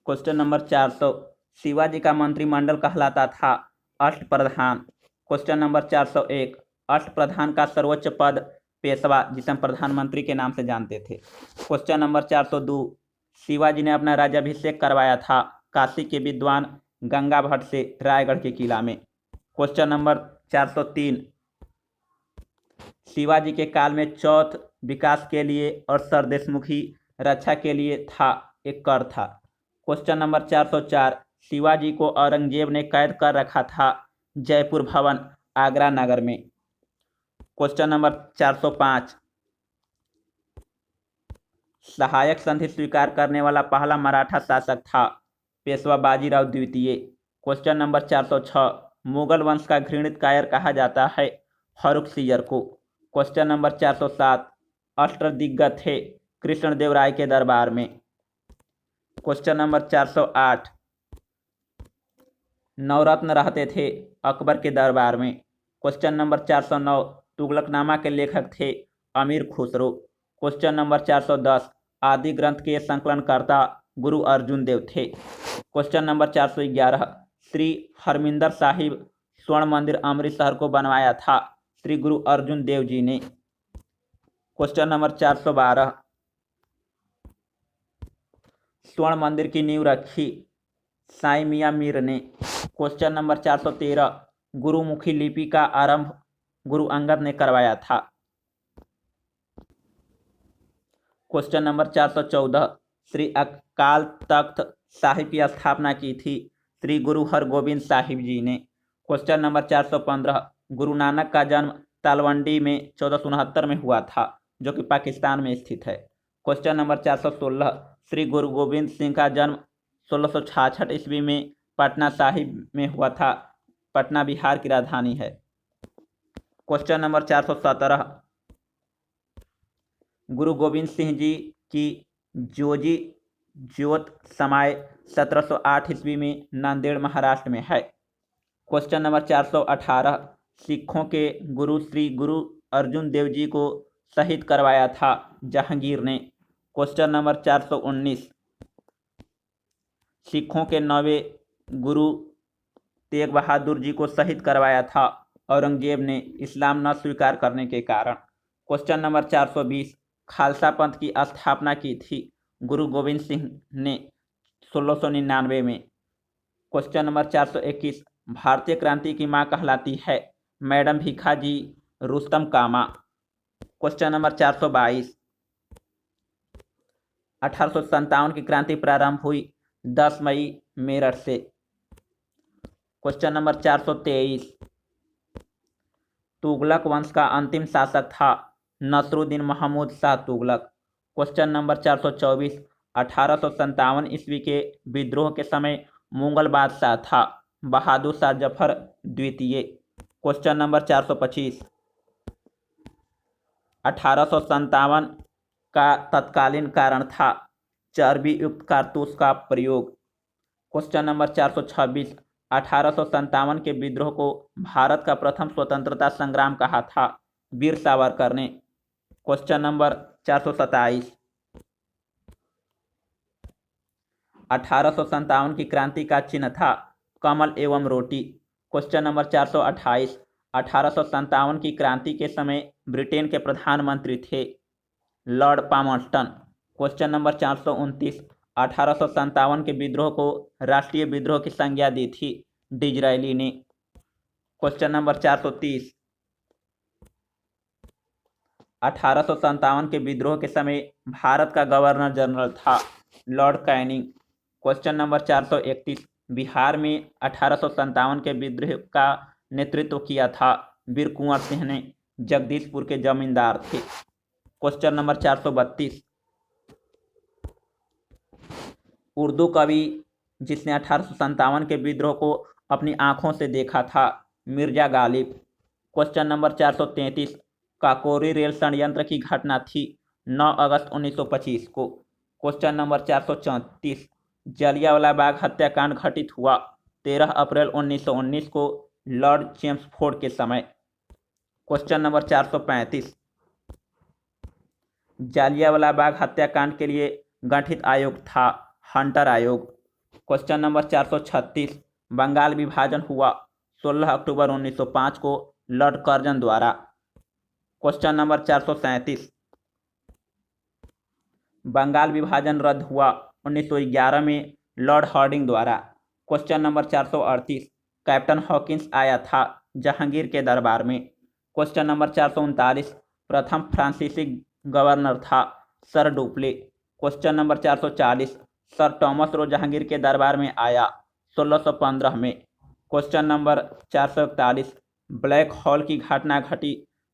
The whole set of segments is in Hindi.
क्वेश्चन नंबर 400, शिवाजी का मंत्रिमंडल कहलाता था अष्टप्रधान। क्वेश्चन नंबर 401, अष्टप्रधान का सर्वोच्च पद पेशवा, जिसे हम प्रधानमंत्री के नाम से जानते थे। क्वेश्चन नंबर 402, शिवाजी ने अपना राज्याभिषेक करवाया था काशी के विद्वान गंगा भट्ट से रायगढ़ के किला में। क्वेश्चन नंबर 403, शिवाजी के काल में चौथ विकास के लिए और सरदेशमुखी रक्षा के लिए था एक कर था। क्वेश्चन नंबर 404, शिवाजी को औरंगजेब ने कैद कर रखा था जयपुर भवन आगरा नगर में। क्वेश्चन नंबर 405, सहायक संधि स्वीकार करने वाला पहला मराठा शासक था पेशवा बाजीराव द्वितीय। क्वेश्चन नंबर 406, मुगल वंश का घृणित कायर कहा जाता है फर्रुखसियर को। क्वेश्चन नंबर 407, अष्टदिग्गज थे कृष्णदेव राय के दरबार में। क्वेश्चन नंबर 408, नवरत्न रहते थे अकबर के दरबार में। क्वेश्चन नंबर 409, तुगलकनामा के लेखक थे अमीर खुसरो। क्वेश्चन नंबर 410, आदि ग्रंथ के संकलनकर्ता गुरु अर्जुन देव थे। क्वेश्चन नंबर 411, श्री हरमिंदर साहिब स्वर्ण मंदिर अमृतसर को बनवाया था श्री गुरु अर्जुन देव जी ने। क्वेश्चन नंबर 412, स्वर्ण मंदिर की नींव रखी साई मियां मीर ने। क्वेश्चन नंबर 413, गुरुमुखी लिपि का आरंभ गुरु अंगद ने करवाया था। क्वेश्चन नंबर 414, श्री अकाल तख्त साहिब की स्थापना की थी श्री गुरु हरगोबिंद साहिब जी ने। क्वेश्चन नंबर 415, गुरु नानक का जन्म तालवंडी में 1469 में हुआ था, जो कि पाकिस्तान में स्थित है। क्वेश्चन नंबर 416, श्री गुरु गोविंद सिंह का जन्म 1666 ईस्वी में पटना साहिब में हुआ था। पटना बिहार की राजधानी है। क्वेश्चन नंबर 417, गुरु गोविंद सिंह जी की जोजी ज्योत समाए 1708 ईस्वी में नांदेड़ महाराष्ट्र में है। क्वेश्चन नंबर 418, सिखों के गुरु श्री गुरु अर्जुन देव जी को शहीद करवाया था जहांगीर ने। क्वेश्चन नंबर 419, सिखों के 9वें गुरु तेग बहादुर जी को शहीद करवाया था औरंगजेब ने इस्लाम न स्वीकार करने के कारण। क्वेश्चन नंबर 420, खालसा पंथ की स्थापना की थी गुरु गोविंद सिंह ने 1699 में। क्वेश्चन नंबर 421, भारतीय क्रांति की मां कहलाती है मैडम भीखाजी रुस्तम कामा। क्वेश्चन नंबर 422, 1857 की क्रांति प्रारंभ हुई 10 मई मेरठ से। क्वेश्चन नंबर 423, तुगलक वंश का अंतिम शासक था नसरुद्दीन महमूद शाह तुगलक। क्वेश्चन नंबर 424, 1857 ईस्वी के विद्रोह के समय मुगल बादशाह था बहादुर शाह जफर द्वितीय। क्वेश्चन नंबर 425, 1857 का तत्कालीन कारण था चर्बी युक्त कारतूस का प्रयोग। क्वेश्चन नंबर 426, 1857 के विद्रोह को भारत का प्रथम स्वतंत्रता संग्राम कहा था वीर सावरकर ने। क्वेश्चन नंबर 427, 1857 की क्रांति का चिन्ह था कमल एवं रोटी। क्वेश्चन नंबर 428, 1857 की क्रांति के समय ब्रिटेन के प्रधानमंत्री थे लॉर्ड पामर्स्टन। क्वेश्चन नंबर 429, 1857 के विद्रोह को राष्ट्रीय विद्रोह की संज्ञा दी थी डिजरायली ने। क्वेश्चन नंबर 430, 1857 के विद्रोह के समय भारत का गवर्नर जनरल था Lord Canning. Question number 431, Bihar में 1857 के विद्रोह का नेतृत्व किया था वीर कुंवर सिंह ने, जगदीशपुर के जमींदार थे। क्वेश्चन नंबर 432, उर्दू कवि जिसने 1857 के विद्रोह को अपनी आंखों से देखा था Mirza Ghalib. Question number 433, Kakori rail षड्यंत्र की घटना थी 9 अगस्त 1925 को। क्वेश्चन नंबर 434, जलियांवाला बाग हत्याकांड घटित हुआ 13 अप्रैल 1919 को लॉर्ड चेम्सफोर्ड के समय। क्वेश्चन नंबर 435, जलियांवाला बाग हत्याकांड के लिए गठित आयोग था हंटर आयोग। क्वेश्चन नंबर 436, बंगाल विभाजन हुआ 16 अक्टूबर 1905 को लॉर्ड कर्जन द्वारा। क्वेश्चन नंबर 437, बंगाल विभाजन रद्द हुआ 1911 में लॉर्ड हार्डिंग द्वारा। क्वेश्चन नंबर 438, कैप्टन हॉकिंस आया था जहांगीर के दरबार में। क्वेश्चन नंबर 439, प्रथम फ्रांसीसी गवर्नर था sir Dupleix. Question number 440, sir Thomas Roe Jahangir के दरबार में आया 1615 में। क्वेश्चन नंबर 441, ब्लैक हॉल की घटना घटी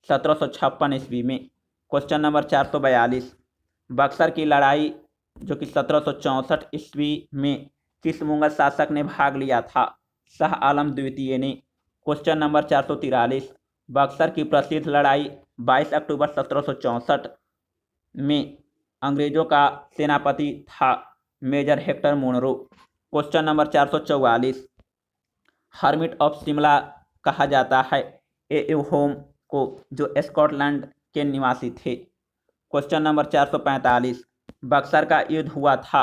1756 ईस्वी में। क्वेश्चन नंबर 442, बक्सर की लड़ाई जो कि 1764 ईस्वी में किस मुगल शासक ने भाग लिया था? शाह आलम द्वितीय ने। क्वेश्चन नंबर 443, बक्सर की प्रसिद्ध लड़ाई 22 अक्टूबर 1764 में अंग्रेजों का सेनापति था major Hector Munro. Question number 444, hermit of Shimla कहा जाता है एहोम को जो स्कॉटलैंड के निवासी थे। क्वेश्चन नंबर 445, बक्सर का युद्ध हुआ था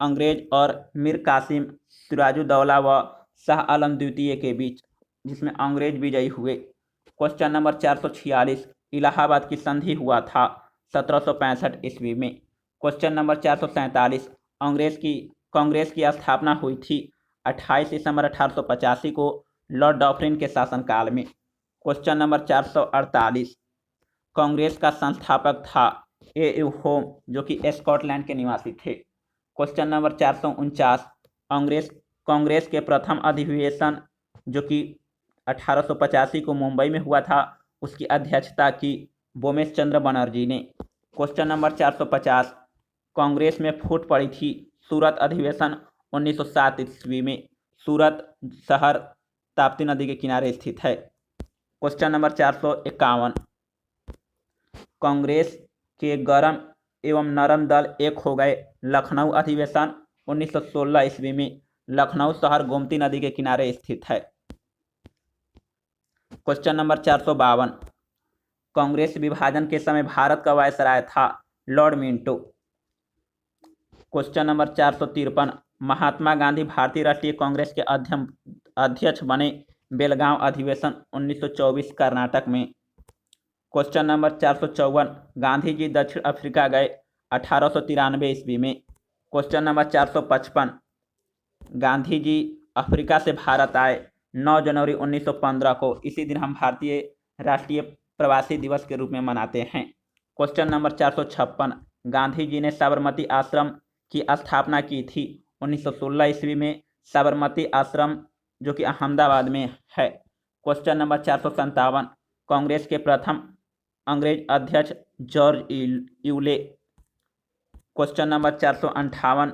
अंग्रेज और मीर कासिम सिराजुद्दौला व शाह आलम द्वितीय के बीच, जिसमें अंग्रेज विजयी हुए। क्वेश्चन नंबर 446, इलाहाबाद की संधि हुआ था 1765 ईस्वी में। क्वेश्चन नंबर 447, कांग्रेस की स्थापना हुई थी 28 दिसंबर 1885 को लॉर्ड डॉफरिन के शासनकाल में। क्वेश्चन नंबर 448, कांग्रेस का संस्थापक था ए होम जो कि स्कॉटलैंड के निवासी थे। क्वेश्चन नंबर 449, कांग्रेस के प्रथम अधिवेशन जो कि 1885 को मुंबई में हुआ था, उसकी अध्यक्षता की बोमेश चंद्र बनर्जी ने। क्वेश्चन नंबर 450, कांग्रेस में फूट पड़ी थी सूरत अधिवेशन 1907 ईस्वी में। सूरत शहर ताप्ती नदी के किनारे स्थित है। क्वेश्चन नंबर 451, कांग्रेस के गरम एवं नरम दल एक हो गए लखनऊ अधिवेशन 1916 ईस्वी में। लखनऊ शहर गोमती नदी के किनारे स्थित है। क्वेश्चन नंबर 452, कांग्रेस विभाजन के समय भारत का वायसराय था Lord Minto. Question number 453, Mahatma Gandhi भारतीय राष्ट्रीय कांग्रेस के अध्यक्ष बने बेलगांव अधिवेशन 1924 कर्नाटक में। क्वेश्चन नंबर 454, गांधी जी दक्षिण अफ्रीका गए 1893 ईस्वी में। Question number 455, Gandhi ji Africa से भारत आए 9 जनवरी 1915 को। इसी दिन हम भारतीय राष्ट्रीय प्रवासी दिवस के रूप में मनाते हैं। क्वेश्चन नंबर 456, गांधी जी ने साबरमती आश्रम की स्थापना की थी 1916 ईस्वी में। साबरमती आश्रम जो कि अहमदाबाद में है। क्वेश्चन नंबर 457, कांग्रेस के प्रथम अंग्रेज अध्यक्ष George Yule. Question number 458,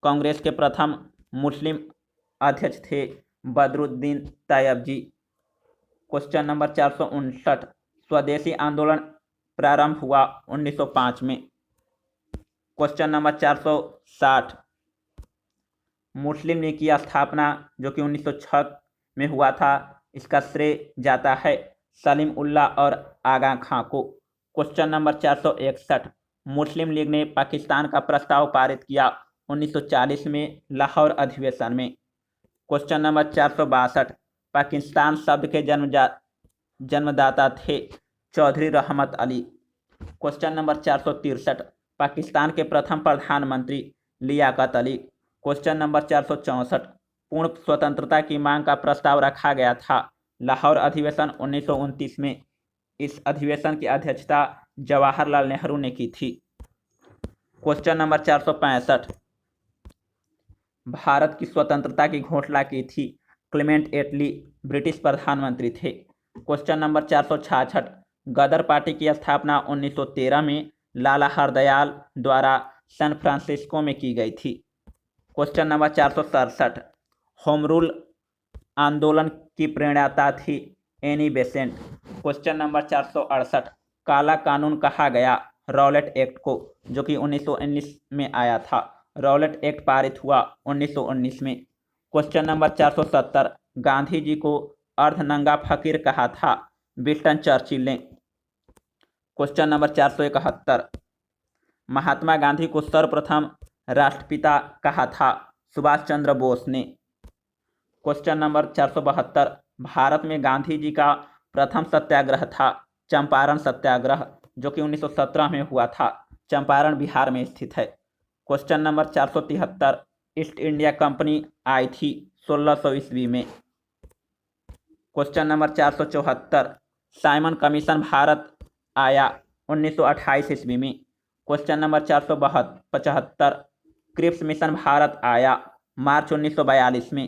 Congress के प्रथम मुस्लिम अध्यक्ष थे बदरुद्दीन तैयबजी। क्वेश्चन नंबर 459, स्वदेशी आंदोलन प्रारंभ हुआ 1905 में। क्वेश्चन नंबर 460, मुस्लिम लीग की स्थापना जो कि 1906 में हुआ था, इसका श्रेय जाता है सलीम उल्लाह और आगा खां को। क्वेश्चन नंबर 461, मुस्लिम लीग ने पाकिस्तान का प्रस्ताव पारित किया 1940 में लाहौर अधिवेशन में। क्वेश्चन नंबर 462, पाकिस्तान शब्द के जन्मदाता थे चौधरी रहमत अली। क्वेश्चन नंबर 463, पाकिस्तान के प्रथम प्रधानमंत्री लियाकत अली। क्वेश्चन नंबर 464, पूर्ण स्वतंत्रता की मांग का प्रस्ताव रखा गया था लाहौर अधिवेशन 1929 में। इस अधिवेशन की अध्यक्षता जवाहरलाल नेहरू ने की थी। क्वेश्चन नंबर 465, भारत की स्वतंत्रता की घोषणा की थी क्लेमेंट एटली, ब्रिटिश प्रधानमंत्री थे। क्वेश्चन नंबर 466, गदर पार्टी की स्थापना 1913 में लाला हरदयाल द्वारा सैन फ्रांसिस्को में की गई थी। क्वेश्चन नंबर 467, होम रूल आंदोलन की प्रेरणाता थी एनी बेसेंट। क्वेश्चन नंबर 468, काला कानून कहा गया रॉलेट एक्ट को जो कि 1919 में आया था। रॉलेट एक्ट पारित हुआ 1919 में। क्वेश्चन नंबर 470, गांधी जी को अर्धनंगा फकीर कहा था विंस्टन चर्चिल ने। क्वेश्चन नंबर 471, महात्मा गांधी को सर्वप्रथम राष्ट्रपिता कहा था? सुभाष चंद्र बोस ने। क्वेश्चन नंबर 472, भारत में गांधी जी का प्रथम सत्याग्रह था चंपारण सत्याग्रह, जो कि 1917 में हुआ था। चंपारण बिहार में स्थित है। Question number 473, East India company आई थी 1600 ईस्वी में। Question number 474, Simon commission Bharat आया 1928 ईस्वी में। Question number 475, Cripps mission Bharat आया मार्च 1942 में।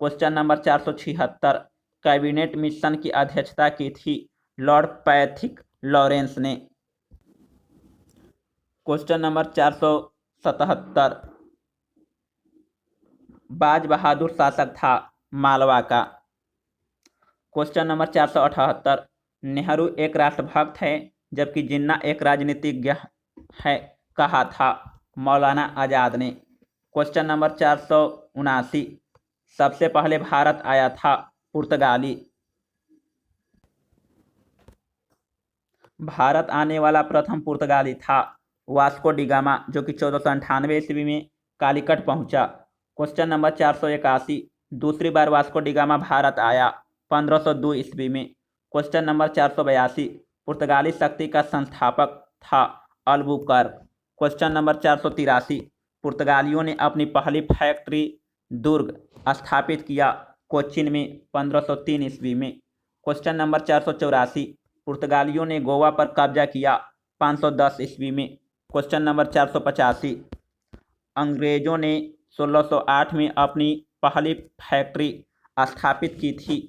क्वेश्चन नंबर 476, कैबिनेट मिशन की अध्यक्षता की थी लॉर्ड पैथिक लॉरेंस ने। क्वेश्चन नंबर 477, बाज बहादुर शासक था मालवा का। क्वेश्चन नंबर 478, नेहरू एक राष्ट्रभक्त है जबकि जिन्ना एक राजनीतिज्ञ है, कहा था? मौलाना आजाद ने। क्वेश्चन नंबर 479, सबसे पहले भारत आया था पुर्तगाली। भारत आने वाला प्रथम पुर्तगाली था वास्को डी गामा, जो कि 1498 ईस्वी में कालीकट पहुंचा। क्वेश्चन नंबर 481, दूसरी बार वास्को डी गामा भारत आया 1502 ईस्वी में। क्वेश्चन नंबर 482, पुर्तगाली शक्ति का संस्थापक था अल्बुकर्क। क्वेश्चन नंबर 483, पुर्तगालियों ने अपनी पहली फैक्ट्री दुर्ग स्थापित किया कोच्चिन में 1503 ईस्वी में। क्वेश्चन नंबर 484, पुर्तगालियों ने गोवा पर कब्जा किया 510 ईस्वी में। क्वेश्चन नंबर 485, अंग्रेजों ने 1608 में अपनी पहली फैक्ट्री स्थापित की थी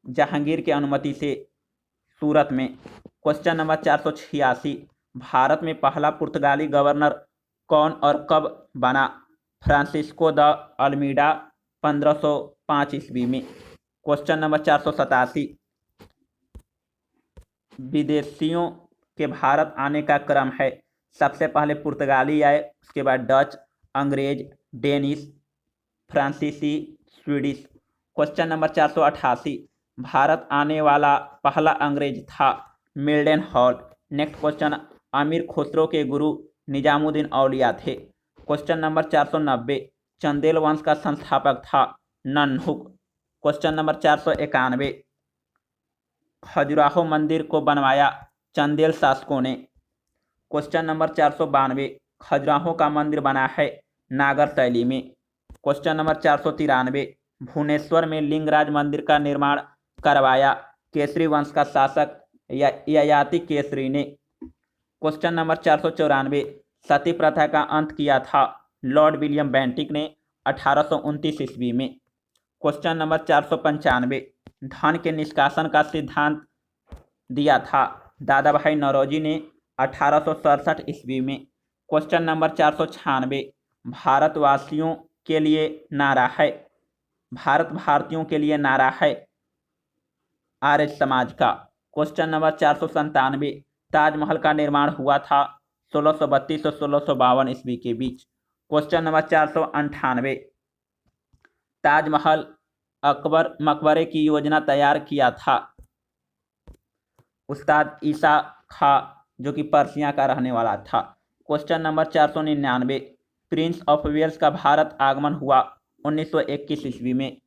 जहांगीर की अनुमति से सूरत में। क्वेश्चन नंबर 486, भारत में पहला पुर्तगाली गवर्नर कौन और कब बना? फ्रांसिस्को द अल्मीडा 1505 ईस्वी में। क्वेश्चन नंबर 487, विदेशियों के भारत आने का क्रम है। सबसे पहले पुर्तगाली आए, उसके बाद डच, अंग्रेज, डेनिश, फ्रांसीसी, स्वीडिश। क्वेश्चन नंबर 488, भारत आने वाला पहला अंग्रेज था मिल्डन हॉल। नेक्स्ट क्वेश्चन, अमीर खुसरो के गुरु निजामुद्दीन औलिया थे। क्वेश्चन नंबर 490, चंदेल वंश का संस्थापक था नन्हुक। क्वेश्चन नंबर 491, खजुराहो मंदिर को बनवाया चंदेल शासकों ने। क्वेश्चन नंबर 492, खजुराहो का मंदिर बना है नागर शैली में। क्वेश्चन नंबर 493, भुवनेश्वर में लिंगराज मंदिर का निर्माण करवाया केसरी वंश का शासक ययाति केसरी ने। क्वेश्चन नंबर 494, सती प्रथा का अंत किया था लॉर्ड विलियम बेंटिक ने 1829 ईस्वी में। क्वेश्चन नंबर 495, धन के निष्कासन का सिद्धांत दिया था दादा भाई नौरोजी ने 1867 ईस्वी में। क्वेश्चन नंबर 496, भारतवासियों के लिए नारा है, भारत भारतीयों के लिए नारा है आर्य समाज का। क्वेश्चन नंबर 497, ताजमहल का निर्माण हुआ था 1632 से 1652 ईस्वी के बीच। क्वेश्चन नंबर 498, ताजमहल अकबर मकबरे की योजना तैयार किया था उस्ताद ईसा खां, जो कि पर्सिया का रहने वाला था। Question number 499, prince of Wales का भारत आगमन हुआ 1921 ईस्वी में।